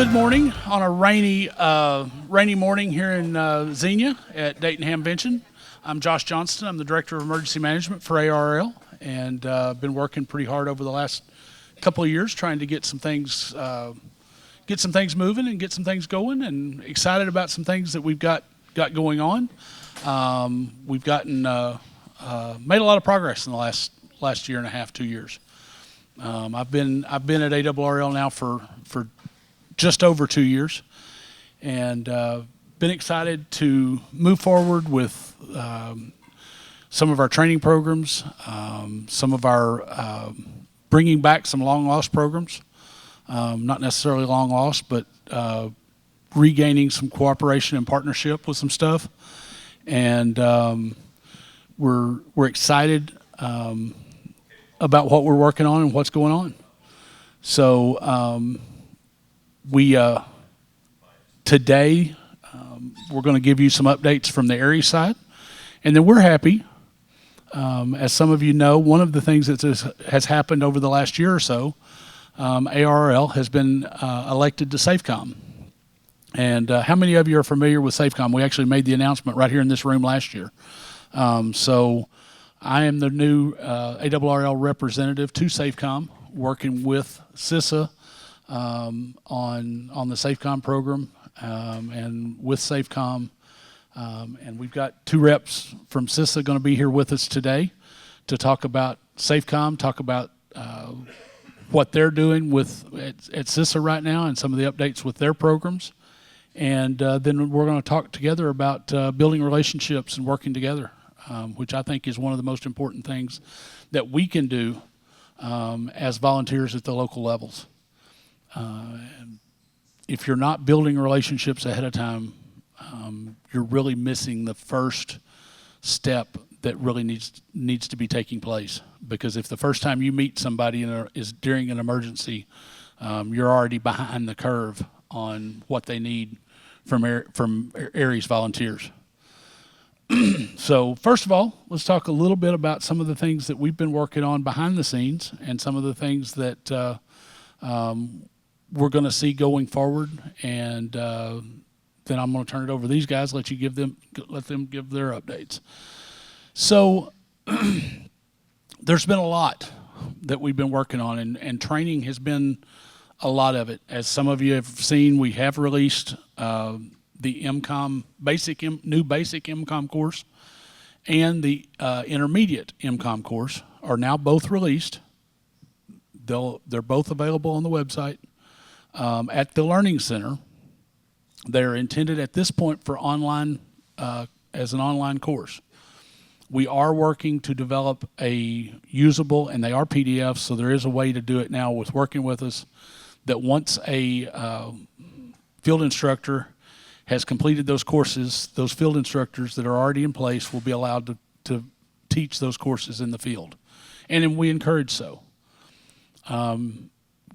good morning on a rainy morning here in Xenia at Dayton Hamvention. I'm Josh Johnston. I'm the Director of Emergency Management for ARRL, and been working pretty hard over the last couple of years trying to get some things moving and get some things going, and excited about some things that we've got going on. We've gotten made a lot of progress in the last year and a half, 2 years. I've been at ARRL now for just over 2 years, and been excited to move forward with some of our training programs, some of our bringing back some long lost programs, not necessarily long lost, but regaining some cooperation and partnership with some stuff, and we're excited about what we're working on and what's going on. So today we're going to give you some updates from the ARES side, and then we're happy. As some of you know, one of the things that has happened over the last year or so, ARRL has been elected to SAFECOM. And how many of you are familiar with SAFECOM? We actually made the announcement right here in this room last year. So I am the new ARRL representative to SAFECOM, working with CISA on the SAFECOM program, and with SAFECOM. And we've got 2 reps from CISA going to be here with us today to talk about SAFECOM, talk about what they're doing at CISA right now and some of the updates with their programs. And then we're going to talk together about building relationships and working together, which I think is one of the most important things that we can do as volunteers at the local levels. If you're not building relationships ahead of time, you're really missing the first step that really needs to be taking place. Because if the first time you meet somebody is during an emergency, you're already behind the curve on what they need from ARES volunteers. So first of all, let's talk a little bit about some of the things that we've been working on behind the scenes, and some of the things that we're going to see going forward. And then I'm going to turn it over to these guys, let them give their updates. So there's been a lot that we've been working on, and training has been a lot of it. As some of you have seen, we have released the MCOM new basic MCOM course and the intermediate MCOM course are now both released. They're both available on the website. At the Learning Center, they're intended at this point for online, as an online course. We are working to develop a usable, and they are PDFs, so there is a way to do it now with working with us, that once a field instructor has completed those courses, those field instructors that are already in place will be allowed to teach those courses in the field. And we encourage so.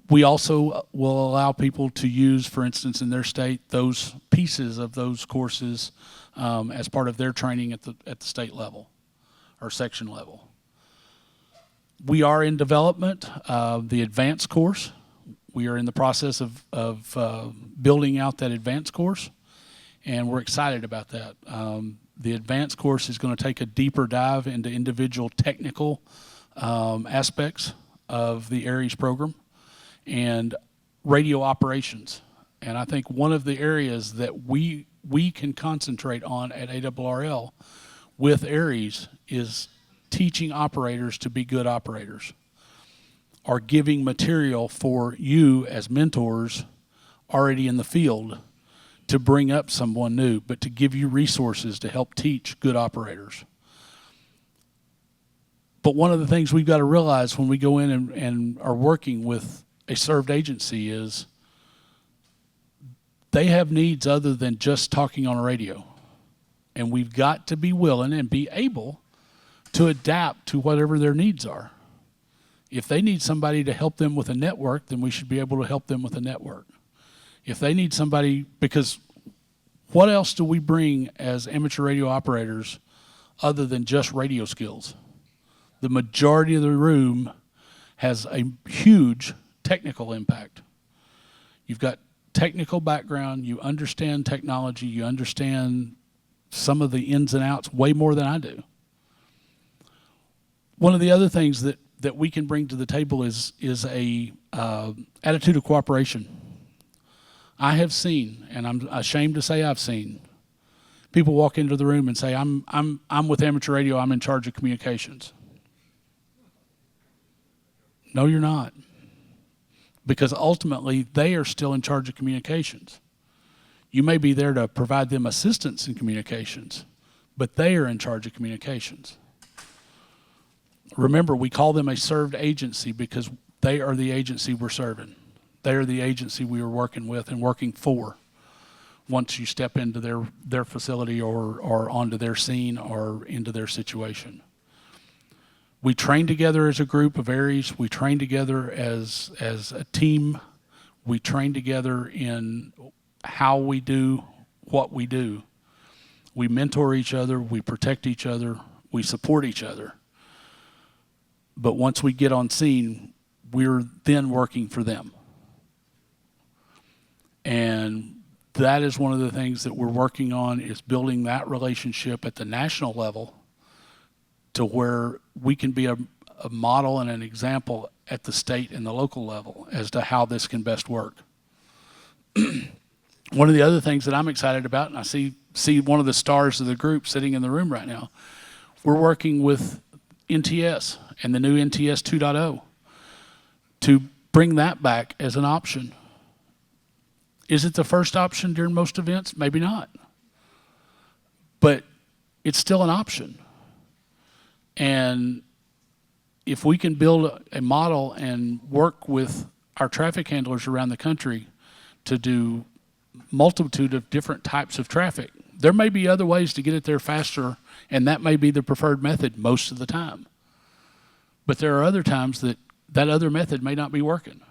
We also will allow people to use, for instance, in their state, those pieces of those courses as part of their training at the state level or section level. We are in development of the advanced course. We are in the process of building out that advanced course, and we're excited about that. The advanced course is going to take a deeper dive into individual technical aspects of the ARES program and radio operations. And I think one of the areas that we can concentrate on at ARRL with ARES is teaching operators to be good operators, or giving material for you as mentors already in the field to bring up someone new, but to give you resources to help teach good operators. But one of the things we've got to realize when we go in and are working with a served agency is they have needs other than just talking on a radio. And we've got to be willing and be able to adapt to whatever their needs are. If they need somebody to help them with a network, then we should be able to help them with a network. If they need somebody, because what else do we bring as amateur radio operators other than just radio skills? The majority of the room has a huge technical impact. You've got technical background, you understand technology, you understand some of the ins and outs way more than I do. One of the other things that we can bring to the table is a attitude of cooperation. I have seen, and I'm ashamed to say I've seen, people walk into the room and say, I'm with amateur radio, I'm in charge of communications. No, you're not. Because ultimately, they are still in charge of communications. You may be there to provide them assistance in communications, but they are in charge of communications. Remember, we call them a served agency because they are the agency we're serving. They are the agency we are working with and working for once you step into their facility or onto their scene or into their situation. We train together as a group of ARES. We train together as a team. We train together in how we do what we do. We mentor each other. We protect each other. We support each other. But once we get on scene, we're then working for them. And that is one of the things that we're working on, is building that relationship at the national level to where we can be a model and an example at the state and the local level as to how this can best work. One of the other things that I'm excited about, and I see one of the stars of the group sitting in the room right now, we're working with NTS and the new NTS 2.0 to bring that back as an option. Is it the first option during most events? Maybe not. But it's still an option. And if we can build a model and work with our traffic handlers around the country to do multitude of different types of traffic, there may be other ways to get it there faster, and that may be the preferred method most of the time. But there are other times that other method may not be working,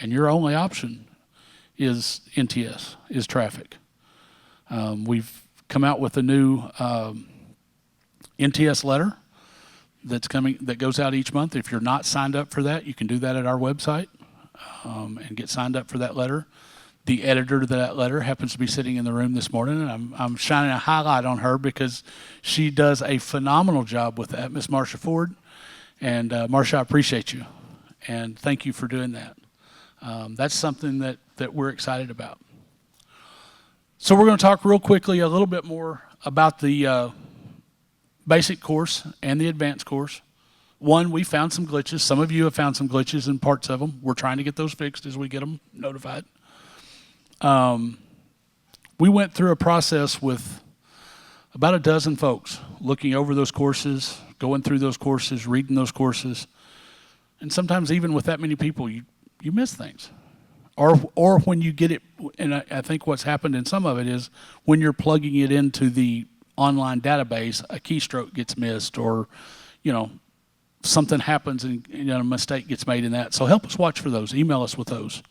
and your only option is NTS, is traffic. We've come out with a new NTS letter that goes out each month. If you're not signed up for that, you can do that at our website and get signed up for that letter. The editor of that letter happens to be sitting in the room this morning, and I'm shining a highlight on her because she does a phenomenal job with that, Miss Marcia Ford. And Marcia, I appreciate you, and thank you for doing that. That's something that we're excited about. So we're going to talk real quickly a little bit more about the basic course and the advanced course. One, we found some glitches. Some of you have found some glitches in parts of them. We're trying to get those fixed as we get them notified. We went through a process with about a dozen folks looking over those courses, going through those courses, reading those courses. And sometimes even with that many people, you miss things. Or when you get it, and I think what's happened in some of it is when you're plugging it into the online database, a keystroke gets missed, or something happens and a mistake gets made in that. So help us watch for those. Email us with those.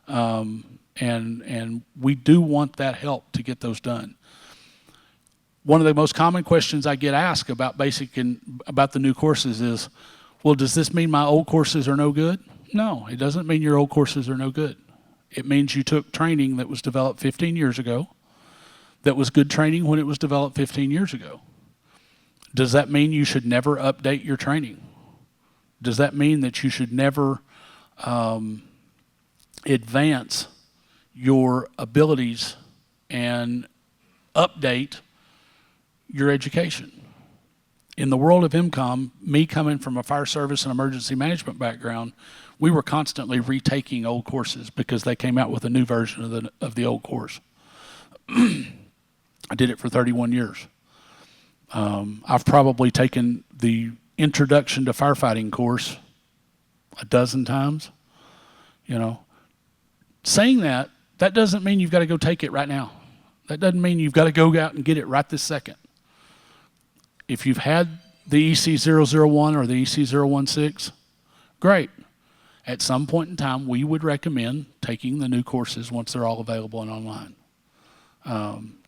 And we do want that help to get those done. One of the most common questions I get asked about basic and about the new courses is, well, does this mean my old courses are no good? No, it doesn't mean your old courses are no good. It means you took training that was developed 15 years ago, that was good training when it was developed 15 years ago. Does that mean you should never update your training? Does that mean that you should never advance your abilities and update your education? In the world of MCOM, me coming from a fire service and emergency management background, we were constantly retaking old courses because they came out with a new version of the old course. I did it for 31 years. I've probably taken the Introduction to Firefighting course a dozen times. Saying that doesn't mean you've got to go take it right now. That doesn't mean you've got to go out and get it right this second. If you've had the EC001 or the EC016, great. At some point in time, we would recommend taking the new courses once they're all available and online,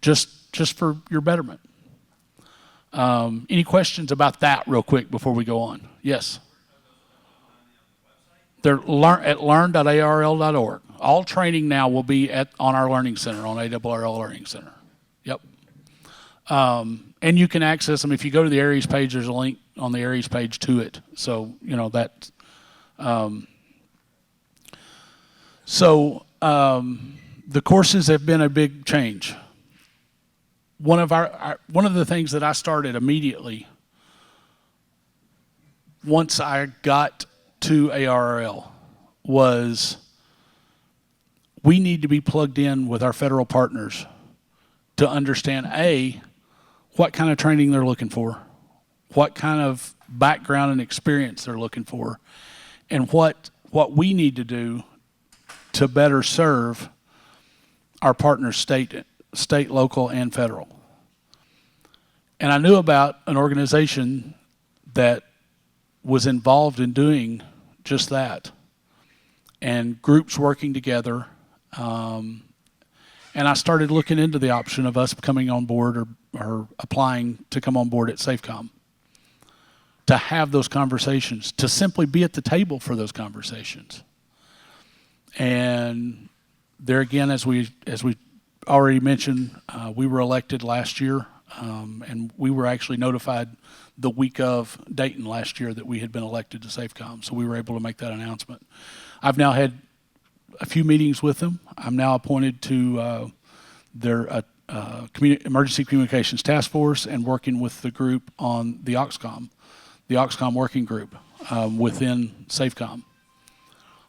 just for your betterment. Any questions about that real quick before we go on? Yes? They're at learn.arrl.org. All training now will be on our Learning Center, on ARRL Learning Center. Yep. And you can access them. If you go to the ARES page, there's a link on the ARES page to it. So, you know, that. The courses have been a big change. One of the things that I started immediately once I got to ARRL was we need to be plugged in with our federal partners to understand, A, what kind of training they're looking for, what kind of background and experience they're looking for, and what we need to do to better serve our partners, state, local, and federal. And I knew about an organization that was involved in doing just that, and groups working together. And I started looking into the option of us coming on board or applying to come on board at SAFECOM, to have those conversations, to simply be at the table for those conversations. And there again, as we already mentioned, we were elected last year, and we were actually notified the week of Dayton last year that we had been elected to SAFECOM, so we were able to make that announcement. I've now had a few meetings with them. I'm now appointed to their Emergency Communications Task Force and working with the group on the OXCOM working group within SAFECOM.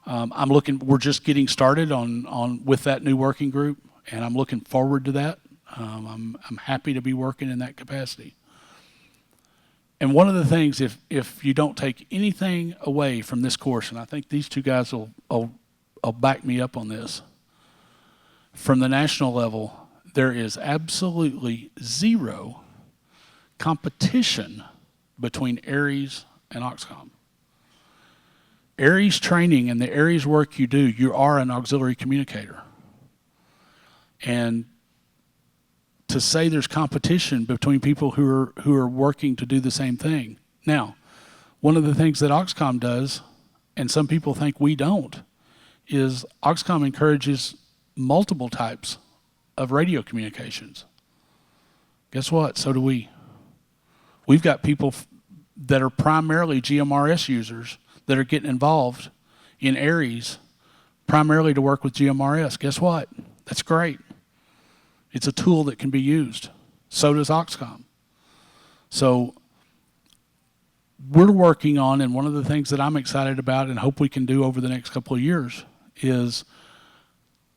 We're just getting started with that new working group, and I'm looking forward to that. I'm happy to be working in that capacity. And one of the things, if you don't take anything away from this course, and I think these two guys will back me up on this, from the national level, there is absolutely zero competition between ARES and OXCOM. ARES training and the ARES work you do, you are an auxiliary communicator. And to say there's competition between people who are working to do the same thing. Now, one of the things that OXCOM does, and some people think we don't, is OXCOM encourages multiple types of radio communications. Guess what? So do we. We've got people that are primarily GMRS users that are getting involved in ARES primarily to work with GMRS. Guess what? That's great. It's a tool that can be used. So does OXCOM. So we're working on, and one of the things that I'm excited about and hope we can do over the next couple of years is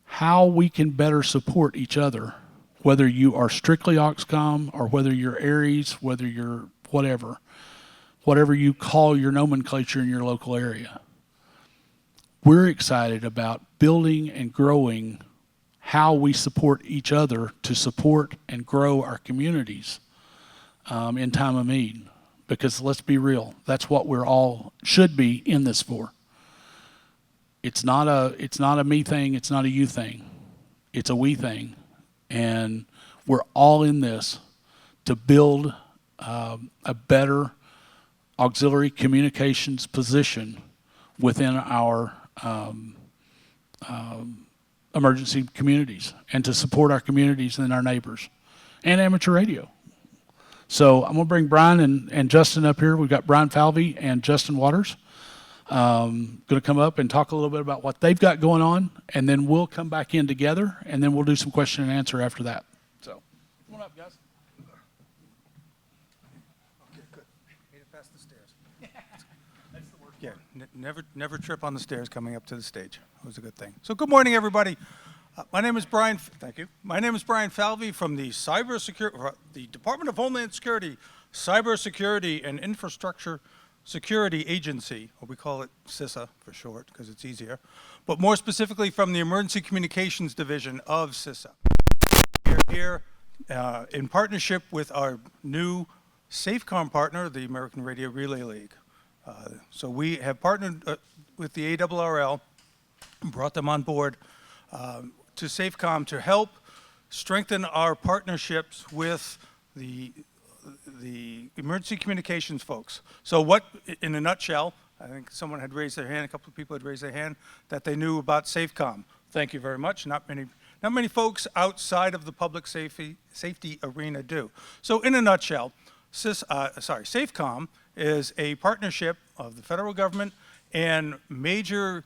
how we can better support each other, whether you are strictly OXCOM or whether you're ARES, whether you're whatever you call your nomenclature in your local area. We're excited about building and growing how we support each other to support and grow our communities in time of need. Because let's be real, that's what we're all should be in this for. It's not a me thing, it's not a you thing. It's a we thing. And we're all in this to build a better auxiliary communications position within our emergency communities and to support our communities and our neighbors and amateur radio. So I'm going to bring Brian and Justin up here. We've got Brian Falvey and Justin Waters going to come up and talk a little bit about what they've got going on, and then we'll come back in together, and then we'll do some question and answer after that. So come on up, guys. Okay, good. Made it past the stairs. That's the word. Yeah, never trip on the stairs coming up to the stage. It was a good thing. So good morning, everybody. My name is Brian. Thank you. My name is Brian Falvey from the the Department of Homeland Security, Cybersecurity and Infrastructure Security Agency, or we call it CISA for short because it's easier, but more specifically from the Emergency Communications Division of CISA. We're here in partnership with our new SAFECOM partner, the American Radio Relay League. So we have partnered with the ARRL and brought them on board to SAFECOM to help strengthen our partnerships with the emergency communications folks. So what, in a nutshell, I think someone had raised their hand, a couple of people had raised their hand, that they knew about SAFECOM. Thank you very much. Not many folks outside of the public safety arena do. So in a nutshell, SAFECOM is a partnership of the federal government and major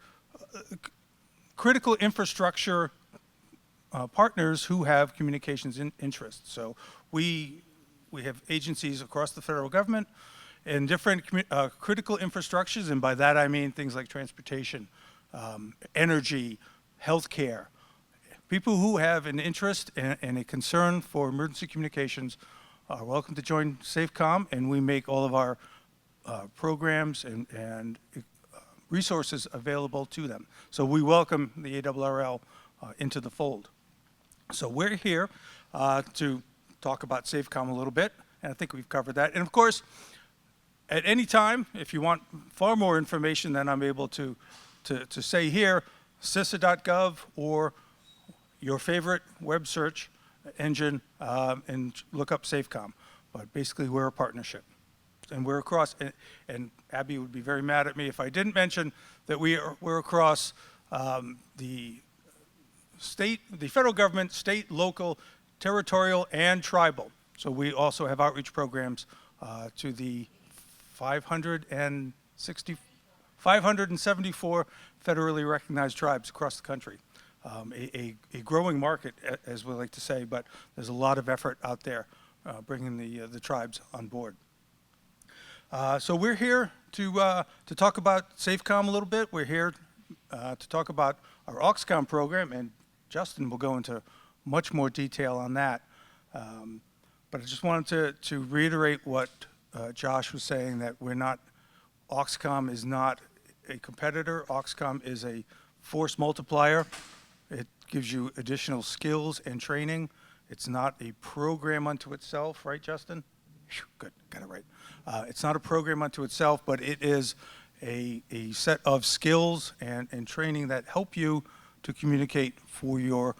critical infrastructure partners who have communications interests. So we have agencies across the federal government in different critical infrastructures, and by that I mean things like transportation, energy, healthcare. People who have an interest and a concern for emergency communications are welcome to join SAFECOM, and we make all of our programs and resources available to them. So we welcome the ARRL into the fold. So we're here to talk about SAFECOM a little bit, and I think we've covered that. And of course, at any time, if you want far more information than I'm able to say here, CISA.gov or your favorite web search engine and look up SAFECOM. But basically, we're a partnership. And we're across, and Abby would be very mad at me if I didn't mention that we're across the federal government, state, local, territorial, and tribal. So we also have outreach programs to the 574 federally recognized tribes across the country. A growing market, as we like to say, but there's a lot of effort out there bringing the tribes on board. So we're here to talk about SAFECOM a little bit. We're here to talk about our AUXCOM program, and Justin will go into much more detail on that. But I just wanted to reiterate what Josh was saying, that AUXCOM is not a competitor. AUXCOM is a force multiplier. It gives you additional skills and training. It's not a program unto itself, right, Justin? Good, got it right. It's not a program unto itself, but it is a set of skills and training that help you to communicate for your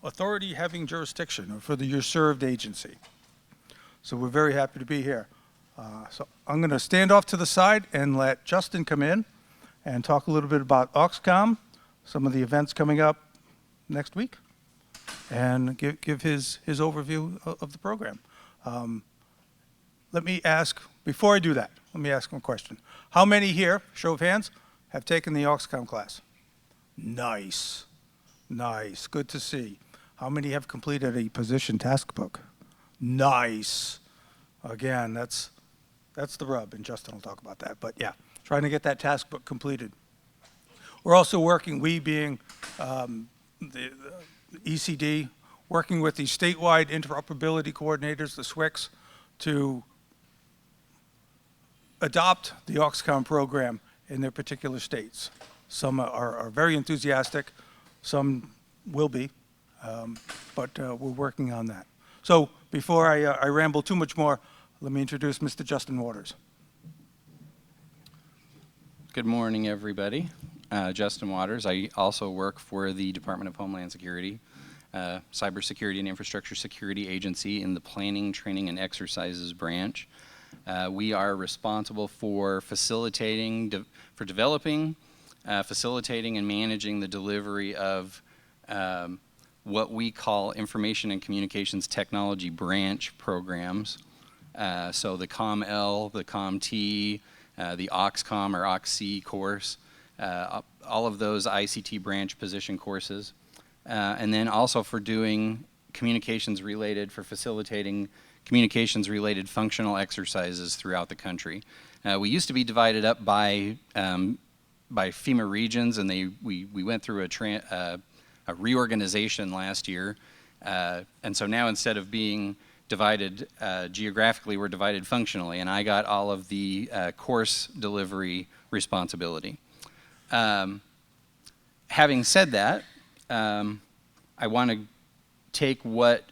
authority having jurisdiction or for your served agency. So we're very happy to be here. So I'm going to stand off to the side and let Justin come in and talk a little bit about AUXCOM, some of the events coming up next week, and give his overview of the program. Let me ask, before I do that, let me ask him a question. How many here, show of hands, have taken the AUXCOM class? Nice, nice, good to see. How many have completed a position task book? Nice. Again, that's the rub, and Justin will talk about that. But yeah, trying to get that task book completed. We're also working, we being the ECD, working with the statewide interoperability coordinators, the SWICs, to adopt the AUXCOM program in their particular states. Some are very enthusiastic, some will be, but we're working on that. So before I ramble too much more, let me introduce Mr. Justin Waters. Good morning, everybody. Justin Waters. I also work for the Department of Homeland Security, Cybersecurity and Infrastructure Security Agency in the Planning, Training, and Exercises branch. We are responsible for developing, facilitating, and managing the delivery of what we call Information and Communications Technology branch programs. So the COM-L, the COM-T, the AUXCOM or AUX-C course, all of those ICT branch position courses. And then also for doing facilitating communications-related functional exercises throughout the country. We used to be divided up by FEMA regions, and we went through a reorganization last year. And so now instead of being divided geographically, we're divided functionally, and I got all of the course delivery responsibility. Having said that, I want to take what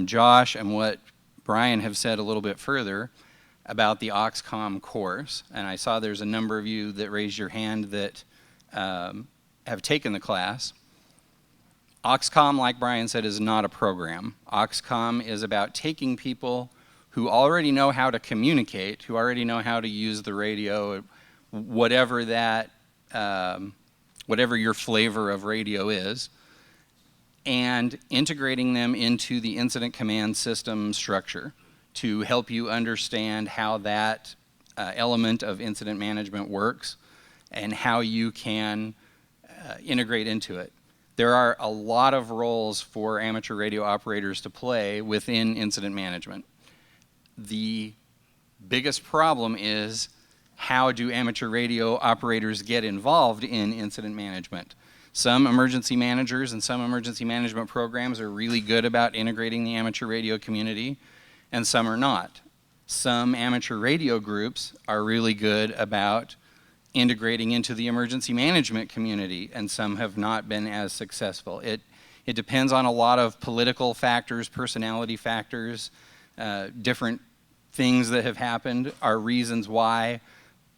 Josh and what Brian have said a little bit further about the AUXCOM course, and I saw there's a number of you that raised your hand that have taken the class. AUXCOM, like Brian said, is not a program. AUXCOM is about taking people who already know how to communicate, who already know how to use the radio, whatever your flavor of radio is, and integrating them into the incident command system structure to help you understand how that element of incident management works and how you can integrate into it. There are a lot of roles for amateur radio operators to play within incident management. The biggest problem is, how do amateur radio operators get involved in incident management? Some emergency managers and some emergency management programs are really good about integrating the amateur radio community, and some are not. Some amateur radio groups are really good about integrating into the emergency management community, and some have not been as successful. It depends on a lot of political factors, personality factors, different things that have happened are reasons why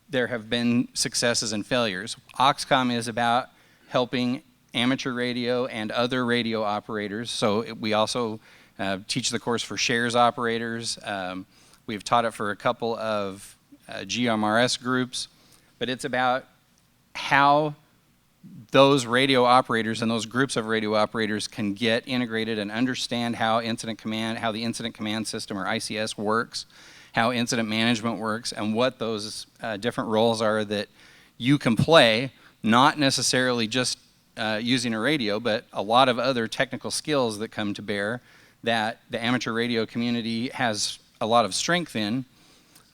there have been successes and failures. Oxcom is about helping amateur radio and other radio operators. So we also teach the course for shares operators. We've taught it for a couple of GMRS groups, but it's about how those radio operators and those groups of radio operators can get integrated and understand how the incident command system, or ICS, works, how incident management works, and what those different roles are that you can play, not necessarily just using a radio, but a lot of other technical skills that come to bear that the amateur radio community has a lot of strength in,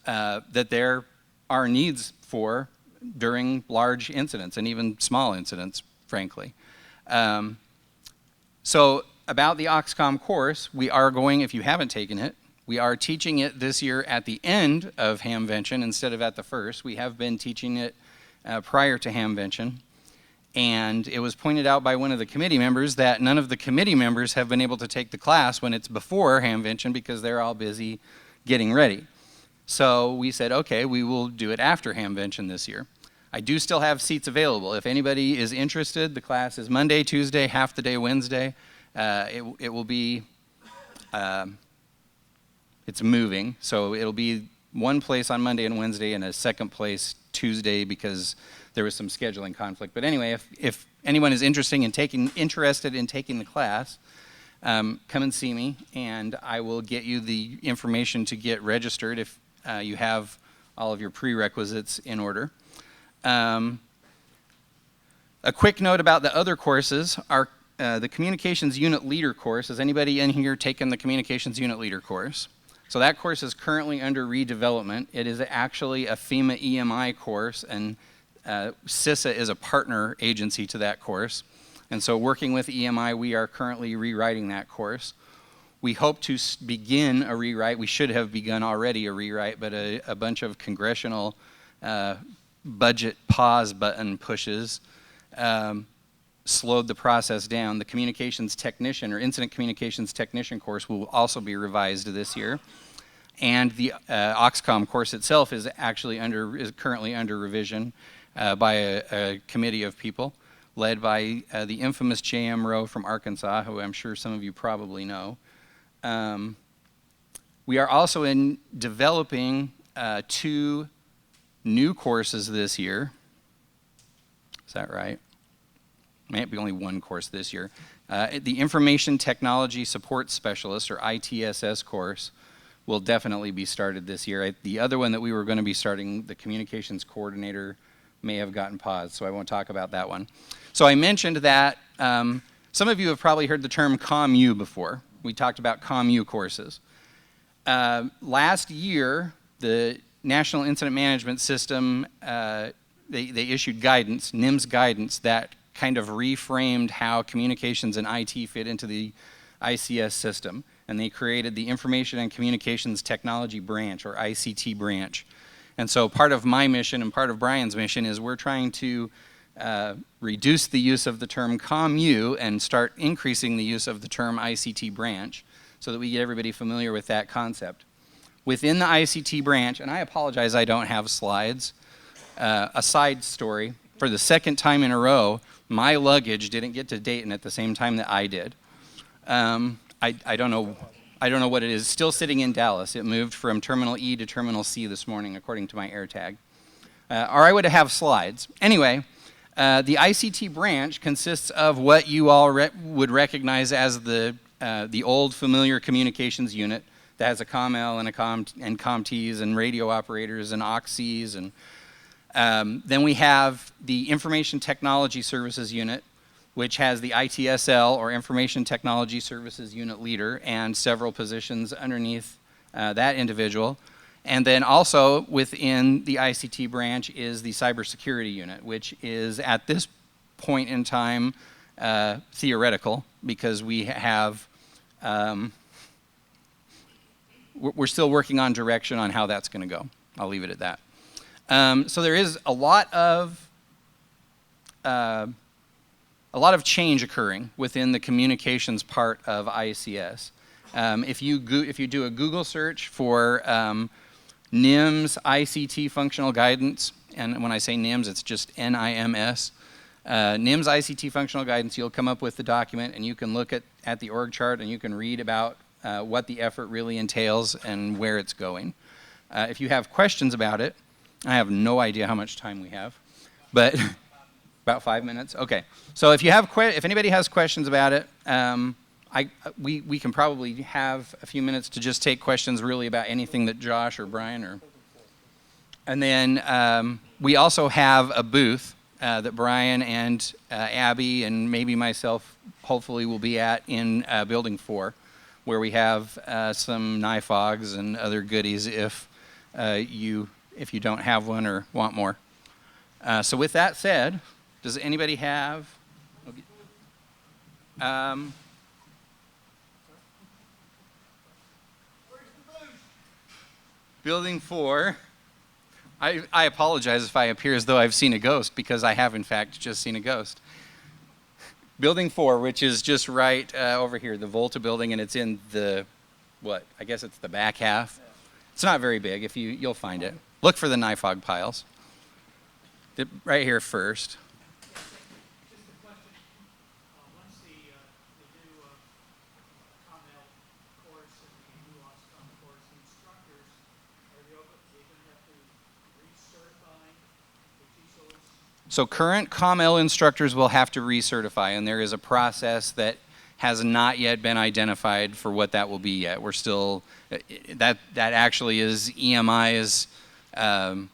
that there are needs for during large incidents and even small incidents, frankly. So about the Oxcom course, we are going, if you haven't taken it, we are teaching it this year at the end of Hamvention instead of at the first. We have been teaching it prior to Hamvention, and it was pointed out by one of the committee members that none of the committee members have been able to take the class when it's before Hamvention because they're all busy getting ready. So we said, okay, we will do it after Hamvention this year. I do still have seats available. If anybody is interested, the class is Monday, Tuesday, half the day Wednesday. It will be, it's moving, so it'll be one place on Monday and Wednesday and a second place Tuesday because there was some scheduling conflict. But anyway, if anyone is interested in taking the class, come and see me, and I will get you the information to get registered if you have all of your prerequisites in order. A quick note about the other courses are the Communications Unit Leader course. Has anybody in here taken the Communications Unit Leader course? So that course is currently under redevelopment. It is actually a FEMA EMI course, and CISA is a partner agency to that course. And so working with EMI, we are currently rewriting that course. We hope to begin a rewrite. We should have begun already a rewrite, but a bunch of congressional budget pause button pushes slowed the process down. The communications technician or incident communications technician course will also be revised this year. And the Oxcom course itself is currently under revision by a committee of people led by the infamous J.M. Rowe from Arkansas, who I'm sure some of you probably know. We are also developing 2 new courses this year. Is that right? Might be only 1 course this year. The Information Technology Support Specialist, or ITSS course, will definitely be started this year. The other one that we were going to be starting, the Communications Coordinator, may have gotten paused, so I won't talk about that one. So I mentioned that some of you have probably heard the term COMU before. We talked about COMU courses. Last year, the National Incident Management System, they issued guidance, NIMS guidance, that kind of reframed how communications and IT fit into the ICS system. And they created the Information and Communications Technology branch, or ICT branch. And so part of my mission and part of Brian's mission is we're trying to reduce the use of the term COMU and start increasing the use of the term ICT branch so that we get everybody familiar with that concept. Within the ICT branch, and I apologize I don't have slides, a side story, for the second time in a row, my luggage didn't get to Dayton at the same time that I did. I don't know what it is. It's still sitting in Dallas. It moved from Terminal E to Terminal C this morning, according to my AirTag. Or I would have slides. Anyway, The ICT branch consists of what you all would recognize as the old familiar communications unit that has a COML and COMTs and radio operators and OXCs. And then we have the Information Technology Services Unit, which has the ITSL, or Information Technology Services Unit Leader, and several positions underneath that individual. And then also within the ICT branch is the Cybersecurity Unit, which is at this point in time theoretical, because we have, we're still working on direction on how that's going to go. I'll leave it at that. So there is a lot of change occurring within the communications part of ICS. If you do a Google search for NIMS ICT functional guidance, and when I say NIMS, it's just NIMS. NIMS ICT functional guidance, you'll come up with the document, and you can look at the org chart, and you can read about what the effort really entails and where it's going. If you have questions about it, I have no idea how much time we have, but about 5 minutes. Okay. So if you have if anybody has questions about it, we can probably have a few minutes to just take questions really about anything that Josh or Brian or. And then we also have a booth that Brian and Abby and maybe myself hopefully will be at in Building 4, where we have some NIFOGs and other goodies if you don't have one or want more. So with that said, does anybody have? Building 4. I apologize if I appear as though I've seen a ghost, because I have in fact just seen a ghost. Building 4, which is just right over here, the Volta building, and it's in the, I guess it's the back half. It's not very big. You'll find it. Look for the NIFOG piles. Right here first. Just a question. Once the new COML course and the new OSCOM course, the instructors, are they going to have to recertify the TSOs? So current COML instructors will have to recertify, and there is a process that has not yet been identified for what that will be yet. We're still, that actually is EMI's, the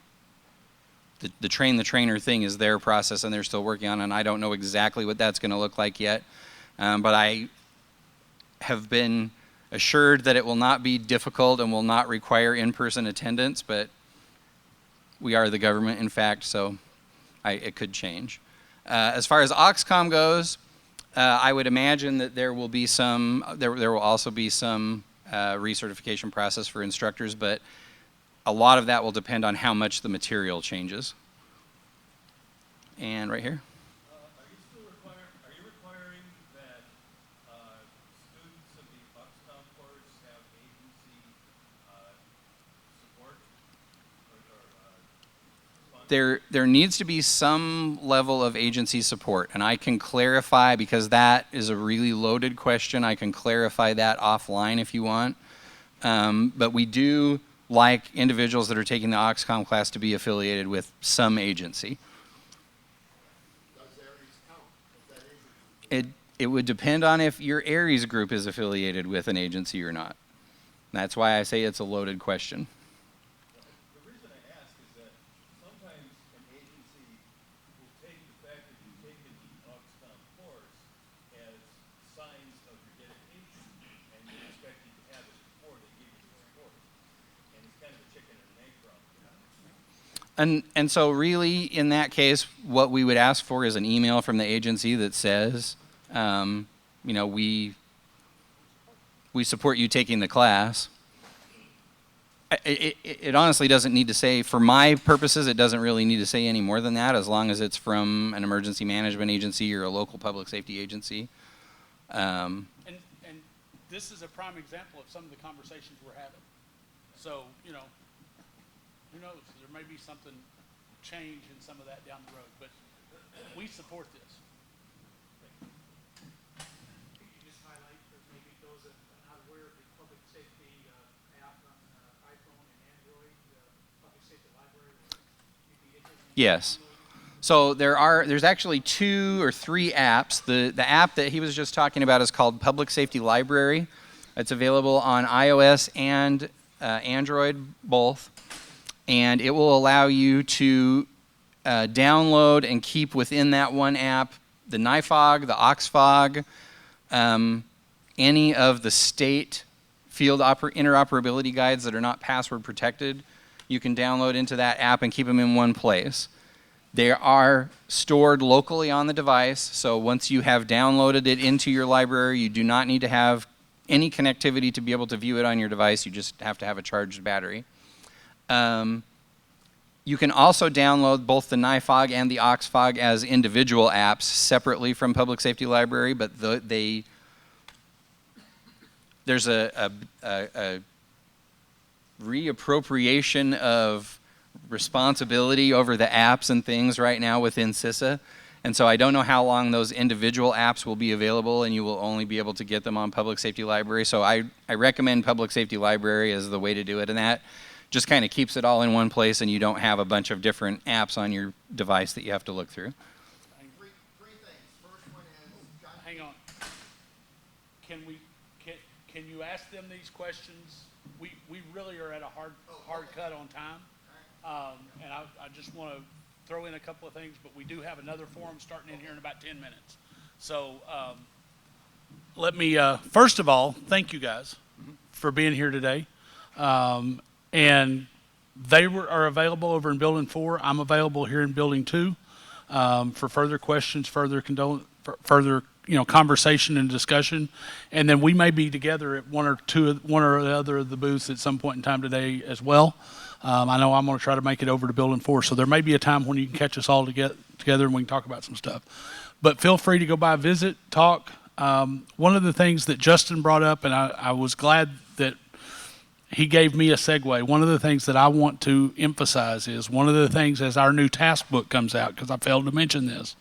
train the trainer thing is their process, and they're still working on it, and I don't know exactly what that's going to look like yet. But I have been assured that it will not be difficult and will not require in-person attendance, but we are the government, in fact, so it could change. As far as OXCOM goes, I would imagine that there will be there will also be some recertification process for instructors, but a lot of that will depend on how much the material changes. And right here. Are you requiring that students of the OXCOM course have agency support or There needs to be some level of agency support, and I can clarify, because that is a really loaded question. I can clarify that offline if you want. But we do like individuals that are taking the OXCOM class to be affiliated with some agency. Does ARES count if that agency? It would depend on if your ARES group is affiliated with an agency or not. That's why I say it's a loaded question. The reason I ask is that sometimes an agency will take the fact that you've taken the OXCOM course as signs of your dedication, and you're expecting to have it before they give you the support. And it's kind of a chicken and an egg problem. And so really, in that case, what we would ask for is an email from the agency that says, we support you taking the class. It honestly doesn't need to say, for my purposes, it doesn't really need to say any more than that, as long as it's from an emergency management agency or a local public safety agency. And this is a prime example of some of the conversations we're having. So, who knows? There may be something change in some of that down the road, but we support this. Can you just highlight for maybe those that are not aware of the public safety app on iPhone and Android, public safety library? Yes. So there's actually 2 or 3 apps. The app that he was just talking about is called Public Safety Library. It's available on iOS and Android both, and it will allow you to download and keep within that one app the NIFOG, the OXFOG, any of the state field interoperability guides that are not password protected. You can download into that app and keep them in one place. They are stored locally on the device, so once you have downloaded it into your library, you do not need to have any connectivity to be able to view it on your device. You just have to have a charged battery. You can also download both the NIFOG and the OXFOG as individual apps separately from Public Safety Library, but there's a reappropriation of responsibility over the apps and things right now within CISA. And so I don't know how long those individual apps will be available, and you will only be able to get them on Public Safety Library. So I recommend Public Safety Library as the way to do it, and that just kind of keeps it all in one place, and you don't have a bunch of different apps on your device that you have to look through. Three things. First one is, Hang on. Can you ask them these questions? We really are at a hard cut on time. And I just want to throw in a couple of things, but we do have another forum starting in here in about 10 minutes. So let me, first of all, thank you guys for being here today. And they are available over in Building 4. I'm available here in Building 2 for further questions, further conversation and discussion. And then we may be together at one or the other of the booths at some point in time today as well. I know I'm going to try to make it over to Building 4, so there may be a time when you can catch us all together and we can talk about some stuff. But feel free to go by, visit, talk. One of the things that Justin brought up, and I was glad that he gave me a segue. One of the things that I want to emphasize is one of the things as our new task book comes out, because I failed to mention this,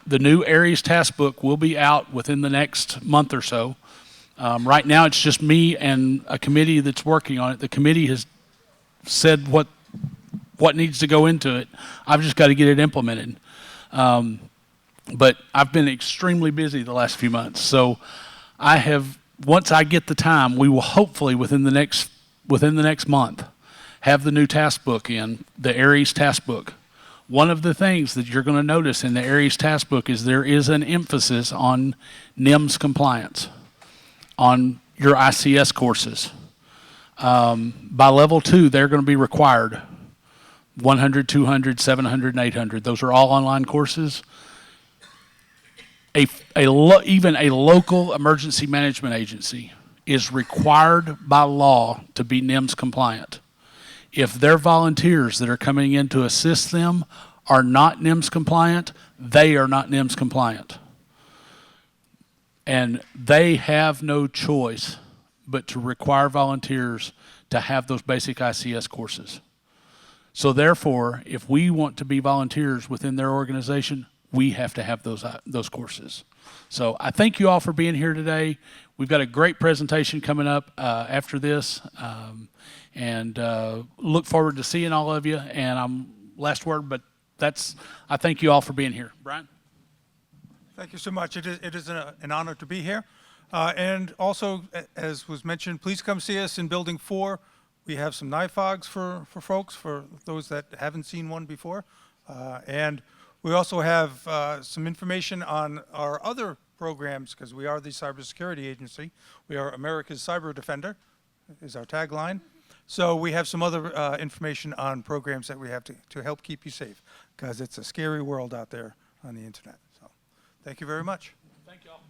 the new ARES task book will be out within the next month or so. Right now it's just me and a committee that's working on it. The committee has said what needs to go into it. I've just got to get it implemented. But I've been extremely busy the last few months. So once I get the time, we will hopefully within the next month have the new task book in, the ARES task book. One of the things that you're going to notice in the ARES task book is there is an emphasis on NIMS compliance, on your ICS courses. By level 2, they're going to be required 100, 200, 700, and 800. Those are all online courses. Even a local emergency management agency is required by law to be NIMS compliant. If their volunteers that are coming in to assist them are not NIMS compliant, they are not NIMS compliant. And they have no choice but to require volunteers to have those basic ICS courses. So therefore, if we want to be volunteers within their organization, we have to have those courses. So I thank you all for being here today. We've got a great presentation coming up after this, and look forward to seeing all of you. And last word, but I thank you all for being here. Brian? Thank you so much. It is an honor to be here. And also, as was mentioned, please come see us in Building 4. We have some NIFOGs for folks, for those that haven't seen one before. And we also have some information on our other programs, because we are the cybersecurity agency. We are America's Cyber Defender, is our tagline. So we have some other information on programs that we have to help keep you safe, because it's a scary world out there on the internet. So thank you very much. Thank you all.